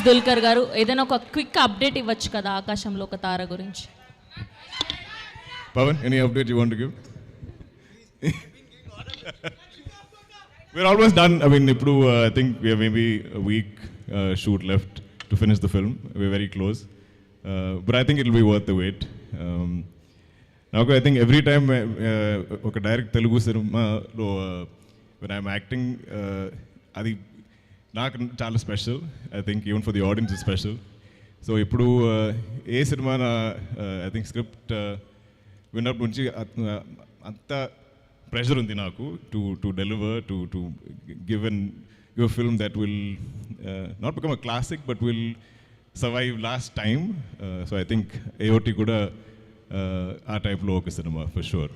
దుల్కర్ గారు. ఏదైనా ఒక క్విక్ అప్డేట్ ఇవ్వచ్చు కదా ఆకాశంలో ఒక తార గురించి. Pavan, any update you want to give? We're almost done. I mean, I think we have maybe a week shoot left to finish the film. We're very close. But I think it'll be worth the wait. Now, I think every time a direct Telugu cinema, when I'm acting, అది నాకు చాలా special. I think even for the audience is special. So ఇప్పుడు ఏ cinema I think script విన్నప్పటి నుంచి అంత pressure ఉంది నాకు to deliver to give a film that will not become a classic but will survive last time. So I think AOT కూడా ఆ టైప్లో ఒక cinema for sure.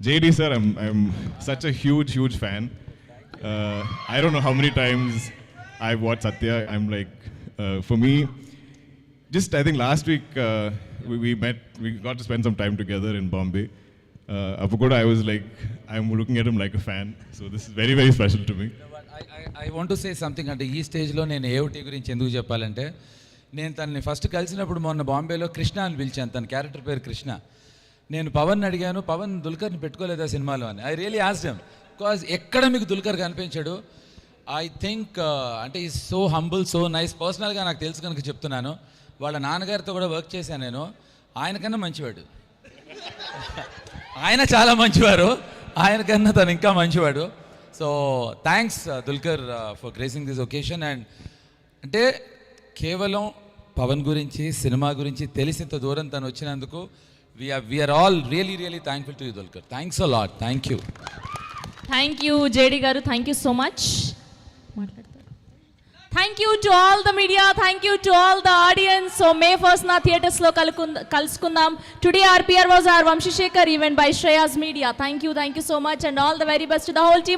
JD sir, I'm such a huge fan. I don't know how many times I've watched Satya. I'm like, for me, just I think last week we met, we got to spend some time together in Bombay. Apukoda, I was like, I'm looking at him like a fan. So this is very, very special to me. I want to say something. అంటే ఈ స్టేజ్లో నేను ఏఓటీ గురించి ఎందుకు చెప్పాలంటే, నేను తనని first కలిసినప్పుడు మొన్న బాంబేలో కృష్ణ అని పిలిచాను. తన క్యారెక్టర్ పేరు కృష్ణ. నేను పవన్ అడిగాను, పవన్ దుల్కర్ని పెట్టుకోలేదా సినిమాలో అని. I really asked him because ఎక్కడ మీకు దుల్కర్ కనిపించాడు. ఐ థింక్ అంటే is so humble, so nice. పర్సనల్గా నాకు తెలుసు కనుక చెప్తున్నాను. వాళ్ళ నాన్నగారితో కూడా వర్క్ చేశాను నేను. ఆయనకన్నా మంచివాడు. ఆయన చాలా మంచివారు, ఆయనకన్నా తను ఇంకా మంచివాడు. So thanks Dulquer for gracing this occasion. And అంటే కేవలం పవన్ గురించి, సినిమా గురించి తెలిసింత దూరం తను వచ్చినందుకు we are all really thankful to you Dulquer. Thanks a lot. Thank you. Thank you JD గారు. Thank you so much. మాట్లాడతారు. Thank you to all the media. Thank you to all the audience. So May 1st నా థియేటర్స్లో కలుసుకుందాం. Today RPR was our Vamshi Shekhar event by Shreyas Media. Thank you so much and all the very best to the whole team.